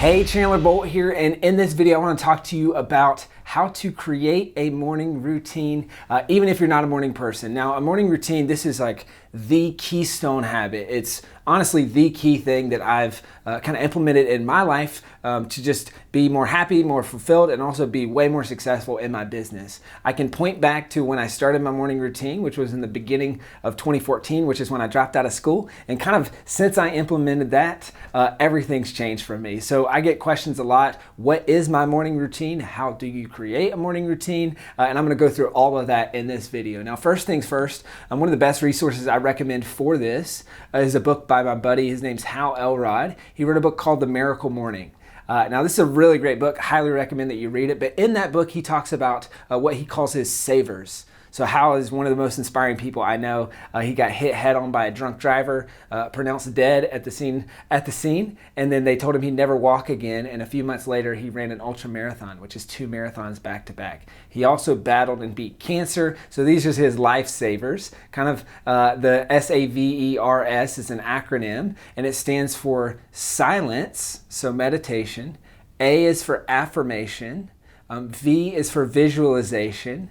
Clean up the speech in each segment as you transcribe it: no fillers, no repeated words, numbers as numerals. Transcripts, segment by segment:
Hey, Chandler Bolt here, and in this video I want to talk to you about how to create a morning routine, even if you're not a morning person. Now, a morning routine, this is like the keystone habit. It's honestly the key thing that I've kind of implemented in my life to just be more happy, more fulfilled, and also be way more successful in my business. I can point back to when I started my morning routine, which was in the beginning of 2014, which is when I dropped out of school. And kind of since I implemented that, everything's changed for me. So I get questions a lot. What is my morning routine? How do you create a morning routine? And I'm gonna go through all of that in this video. Now, first things first, one of the best resources I recommend for this is a book by my buddy. His name's Hal Elrod. He wrote a book called The Miracle Morning. Now, this is a really great book. Highly recommend that you read it. But in that book, he talks about what he calls his savers. So Hal is one of the most inspiring people I know. He got hit head on by a drunk driver, pronounced dead at the scene, and then they told him he'd never walk again. And a few months later, he ran an ultra marathon, which is 2 marathons back to back. He also battled and beat cancer. So these are his lifesavers. Kind of the SAVERS is an acronym, and it stands for silence, so meditation. A is for affirmation. V is for visualization.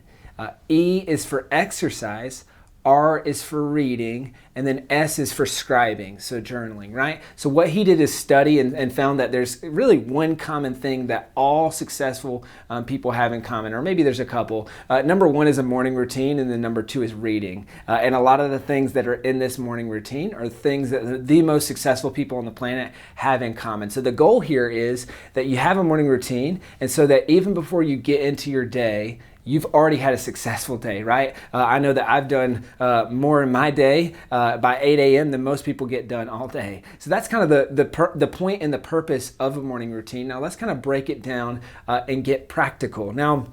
E is for exercise, R is for reading, and then S is for scribing, so journaling, right? So what he did is study and found that there's really one common thing that all successful people have in common, or maybe there's a couple. Number one is a morning routine, and then number two is reading. And a lot of the things that are in this morning routine are things that the most successful people on the planet have in common. So the goal here is that you have a morning routine, and so that even before you get into your day, you've already had a successful day, right? I know that I've done more in my day by 8 a.m. than most people get done all day. So that's kind of the point and the purpose of a morning routine. Now let's kind of break it down and get practical. Now,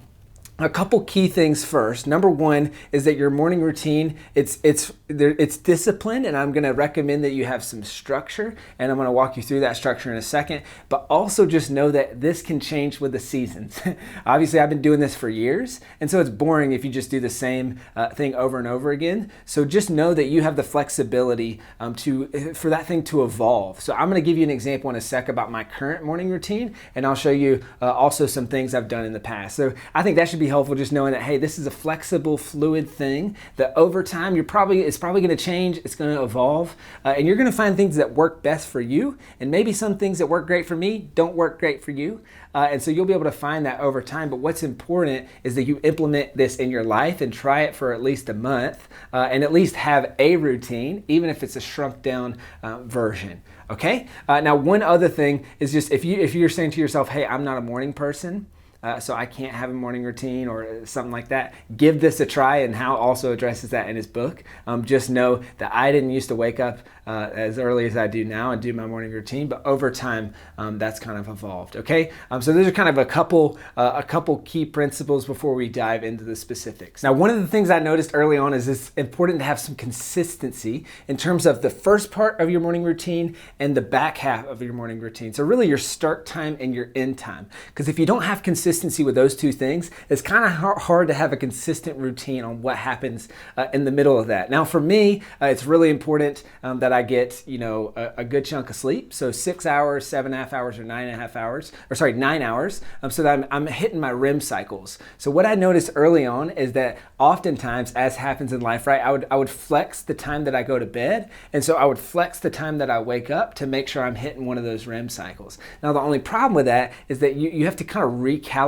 a couple key things first. Number one is that your morning routine, it's disciplined, and I'm gonna recommend that you have some structure, and I'm gonna walk you through that structure in a second, but also just know that this can change with the seasons. Obviously, I've been doing this for years, and so it's boring if you just do the same thing over and over again. So just know that you have the flexibility for that thing to evolve. So I'm gonna give you an example in a sec about my current morning routine, and I'll show you also some things I've done in the past. So I think that should be helpful, just knowing that, hey, this is a flexible, fluid thing that over time it's probably going to change, it's going to evolve, and you're going to find things that work best for you, and maybe some things that work great for me don't work great for you, and so you'll be able to find that over time. But what's important is that you implement this in your life and try it for at least a month, and at least have a routine, even if it's a shrunk down version. Okay? Now, one other thing is just if you're saying to yourself, hey, I'm not a morning person, so I can't have a morning routine or something like that, give this a try, and Hal also addresses that in his book. Just know that I didn't used to wake up as early as I do now and do my morning routine, but over time that's kind of evolved, okay? So those are kind of a couple key principles before we dive into the specifics. Now, one of the things I noticed early on is it's important to have some consistency in terms of the first part of your morning routine and the back half of your morning routine. So really your start time and your end time. Because if you don't have consistency with those two things, it's kind of hard to have a consistent routine on what happens in the middle of that. Now, for me, it's really important that I get a good chunk of sleep. So 6 hours, 7.5 hours, or 9.5 hours, or sorry, 9 hours, so that I'm hitting my REM cycles. So what I noticed early on is that oftentimes, as happens in life, right, I would flex the time that I go to bed, and so I would flex the time that I wake up to make sure I'm hitting one of those REM cycles. Now, the only problem with that is that you have to kind of recalibrate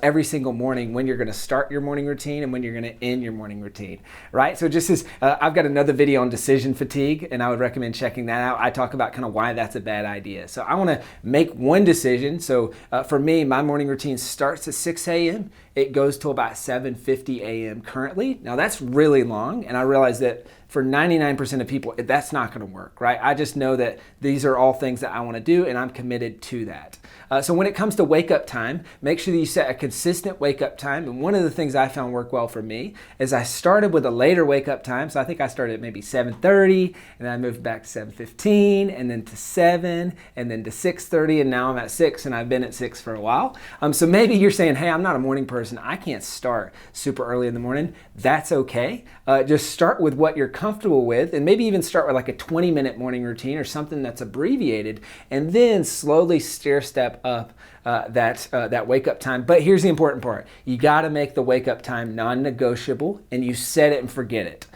every single morning when you're going to start your morning routine and when you're going to end your morning routine, right? So just as I've got another video on decision fatigue, and I would recommend checking that out. I talk about kind of why that's a bad idea. So I want to make one decision. So for me, my morning routine starts at 6 a.m. It goes till about 7:50 a.m. currently. Now that's really long, and I realize that for 99% of people, that's not going to work, right? I just know that these are all things that I want to do, and I'm committed to that. So when it comes to wake up time, make sure that you set a consistent wake up time. And one of the things I found work well for me is I started with a later wake up time. So I think I started at maybe 7:30, and then I moved back to 7:15, and then to 7, and then to 6:30, and now I'm at 6, and I've been at 6 for a while. So maybe you're saying, hey, I'm not a morning person. person, I can't start super early in the morning. That's okay. Just start with what you're comfortable with, and maybe even start with like a 20-minute morning routine or something that's abbreviated, and then slowly stair step up that wake up time. But here's the important part. You got to make the wake up time non-negotiable, and you set it and forget it.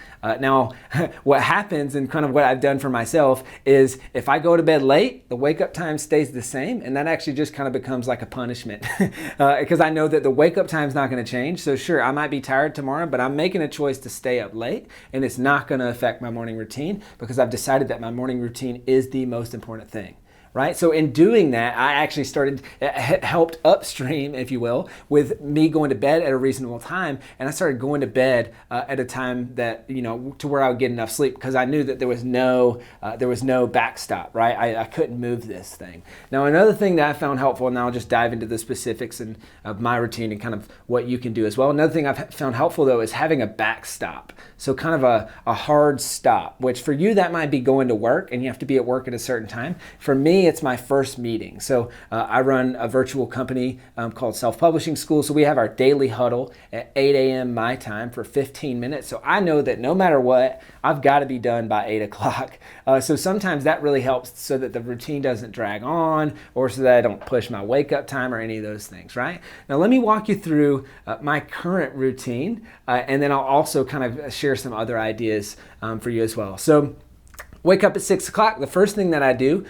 Now, what happens, and kind of what I've done for myself, is if I go to bed late, the wake up time stays the same, and that actually just kind of becomes like a punishment because I know that the wake up time is not going to change. So sure, I might be tired tomorrow, but I'm making a choice to stay up late, and it's not going to affect my morning routine because I've decided that my morning routine is the most important thing. Right? So in doing that, I actually helped upstream, if you will, with me going to bed at a reasonable time. And I started going to bed at a time that, to where I would get enough sleep, because I knew that there was no backstop, right? I couldn't move this thing. Now, another thing that I found helpful, and I'll just dive into the specifics of my routine and kind of what you can do as well. Another thing I've found helpful, though, is having a backstop. So kind of a hard stop, which for you, that might be going to work and you have to be at work at a certain time. For me, it's my first meeting. So I run a virtual company called Self-Publishing School. So we have our daily huddle at 8 a.m. my time for 15 minutes. So I know that no matter what, I've got to be done by 8 o'clock. So sometimes that really helps so that the routine doesn't drag on, or so that I don't push my wake up time or any of those things, right? Now let me walk you through my current routine, and then I'll also kind of share some other ideas for you as well. So wake up at 6 o'clock. The first thing that I do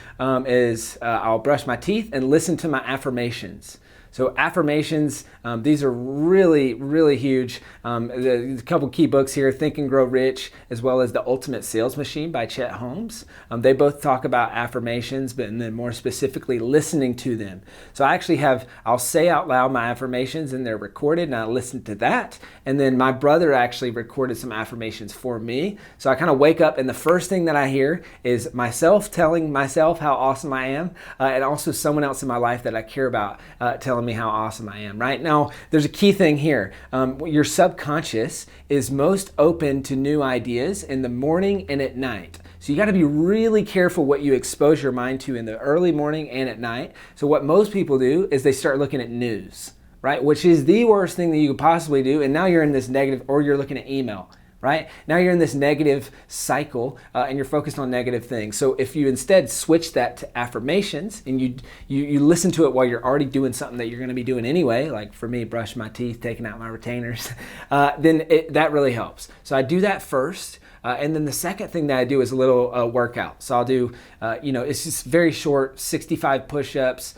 is I'll brush my teeth and listen to my affirmations. So affirmations, these are really, really huge. There's a couple key books here, Think and Grow Rich, as well as The Ultimate Sales Machine by Chet Holmes. They both talk about affirmations, but and then more specifically listening to them. So I'll say out loud my affirmations, and they're recorded, and I listen to that. And then my brother actually recorded some affirmations for me. So I kind of wake up, and the first thing that I hear is myself telling myself how awesome I am, and also someone else in my life that I care about telling me how awesome I am. Right now, there's a key thing here. Your subconscious is most open to new ideas in the morning and at night. So you got to be really careful what you expose your mind to in the early morning and at night. So what most people do is they start looking at news, right? Which is the worst thing that you could possibly do. And now you're in this negative, or you're looking at email. Right? Now you're in this negative cycle and you're focused on negative things. So if you instead switch that to affirmations and you listen to it while you're already doing something that you're going to be doing anyway, like for me, brush my teeth, taking out my retainers, then that really helps. So I do that first. And then the second thing that I do is a little workout. So I'll do, it's just very short, 65 push-ups,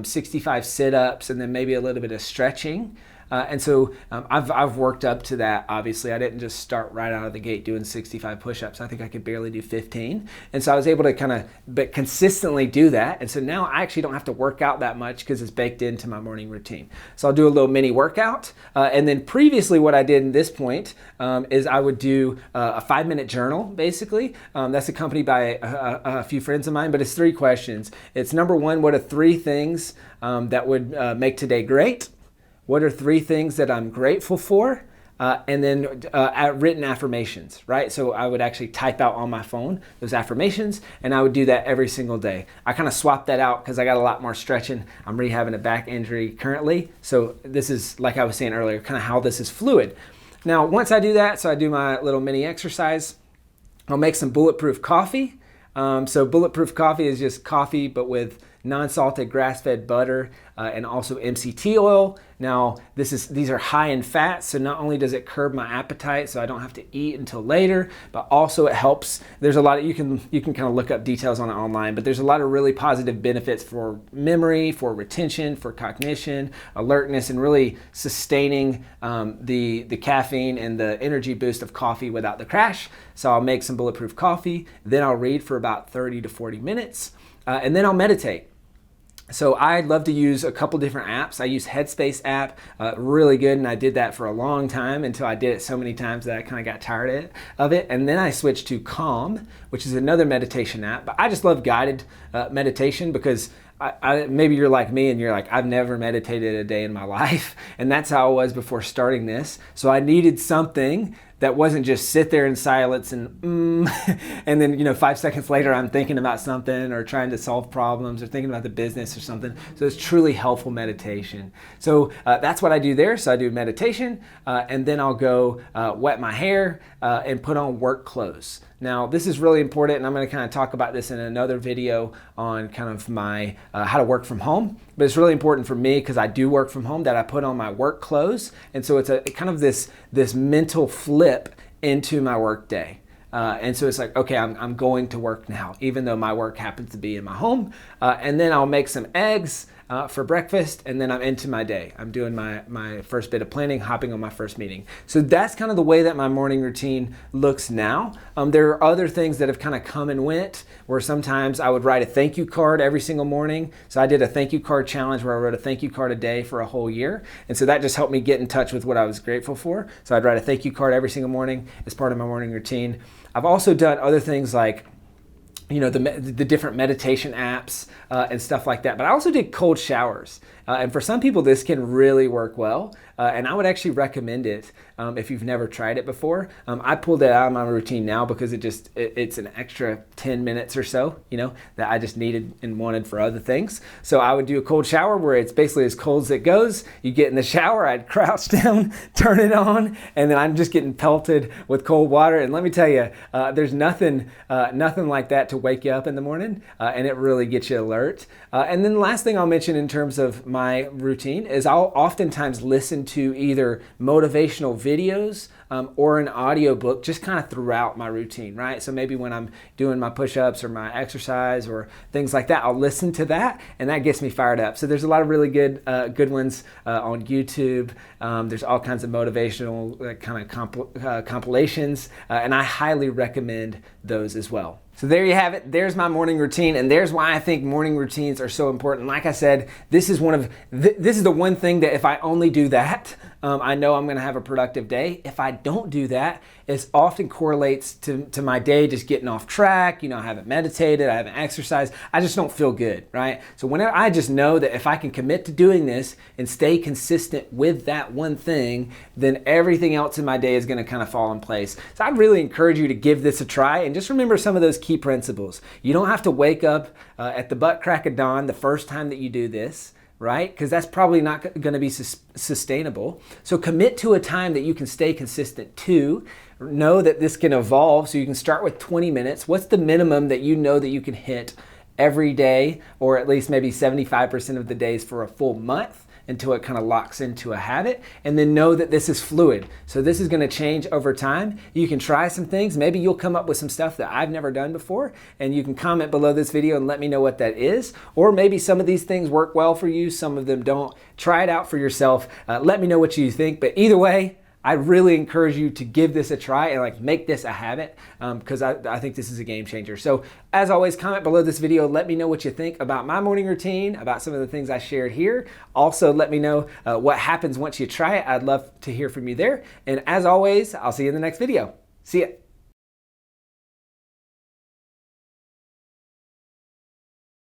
65 sit-ups, and then maybe a little bit of stretching. And so I've worked up to that. Obviously, I didn't just start right out of the gate doing 65 push-ups. I think I could barely do 15. And so I was able to but consistently do that. And so now I actually don't have to work out that much because it's baked into my morning routine. So I'll do a little mini workout. And then previously what I did in this point is I would do a 5-minute journal, basically. That's accompanied by a few friends of mine, but it's 3 questions. It's number 1, what are 3 things that would make today great? What are 3 things that I'm grateful for? And then written affirmations, right? So I would actually type out on my phone those affirmations, and I would do that every single day. I kind of swapped that out because I got a lot more stretching. I'm rehabbing a back injury currently. So this is, like I was saying earlier, kind of how this is fluid. Now, once I do that, so I do my little mini exercise, I'll make some bulletproof coffee. So bulletproof coffee is just coffee, but with non-salted grass-fed butter and also MCT oil. Now, these are high in fat, so not only does it curb my appetite so I don't have to eat until later, but also it helps. There's a lot of, you can kind of look up details on it online, but there's a lot of really positive benefits for memory, for retention, for cognition, alertness, and really sustaining the caffeine and the energy boost of coffee without the crash. So I'll make some bulletproof coffee, then I'll read for about 30 to 40 minutes, and then I'll meditate. So I love to use a couple different apps. I use Headspace app, really good, and I did that for a long time until I did it so many times that I kind of got tired of it. And then I switched to Calm, which is another meditation app. But I just love guided meditation because maybe you're like me and you're like, I've never meditated a day in my life. And that's how I was before starting this. So I needed something that wasn't just sit there in silence and and then 5 seconds later I'm thinking about something or trying to solve problems or thinking about the business or something. So it's truly helpful meditation. So that's what I do there. So I do meditation and then I'll go wet my hair and put on work clothes. Now this is really important, and I'm going to kind of talk about this in another video on kind of my how to work from home. But it's really important for me because I do work from home that I put on my work clothes, and so it's a kind of this mental flip into my work day. And so it's like, okay, I'm going to work now, even though my work happens to be in my home. And then I'll make some eggs for breakfast, and then I'm into my day. I'm doing my first bit of planning, hopping on my first meeting. So that's kind of the way that my morning routine looks now. There are other things that have kind of come and went, where sometimes I would write a thank you card every single morning. So I did a thank you card challenge where I wrote a thank you card a day for a whole year. And so that just helped me get in touch with what I was grateful for. So I'd write a thank you card every single morning as part of my morning routine. I've also done other things like the different meditation apps and stuff like that. But I also did cold showers. And for some people, this can really work well. And I would actually recommend it if you've never tried it before. I pulled it out of my routine now because it's an extra 10 minutes or so, that I just needed and wanted for other things. So I would do a cold shower where it's basically as cold as it goes. You get in the shower, I'd crouch down, turn it on, and then I'm just getting pelted with cold water. And let me tell you, there's nothing like that to wake you up in the morning, and it really gets you alert. And then the last thing I'll mention in terms of my routine is I'll oftentimes listen to either motivational videos or an audiobook just kind of throughout my routine, right? So maybe when I'm doing my push-ups or my exercise or things like that, I'll listen to that, and that gets me fired up. So there's a lot of really good ones on YouTube. There's all kinds of motivational kind of compilations, and I highly recommend those as well. So there you have it. There's my morning routine, and there's why I think morning routines are so important. Like I said, this is the one thing that if I only do that, I know I'm going to have a productive day. If I don't do that, it often correlates to my day just getting off track. I haven't meditated, I haven't exercised. I just don't feel good, right? So whenever I just know that if I can commit to doing this and stay consistent with that one thing, then everything else in my day is going to kind of fall in place. So I'd really encourage you to give this a try and just remember some of those key principles. You don't have to wake up at the butt crack of dawn the first time that you do this, right? Because that's probably not going to be sustainable. So commit to a time that you can stay consistent to. Know that this can evolve, so you can start with 20 minutes. What's the minimum that you know that you can hit every day, or at least maybe 75% of the days for a full month, until it kind of locks into a habit? And then know that this is fluid. So this is going to change over time. You can try some things. Maybe you'll come up with some stuff that I've never done before, and you can comment below this video and let me know what that is. Or maybe some of these things work well for you, some of them don't. Try it out for yourself. Let me know what you think. But either way, I really encourage you to give this a try and make this a habit, because I think this is a game changer. So as always, comment below this video. Let me know what you think about my morning routine, about some of the things I shared here. Also, let me know what happens once you try it. I'd love to hear from you there. And as always, I'll see you in the next video. See ya.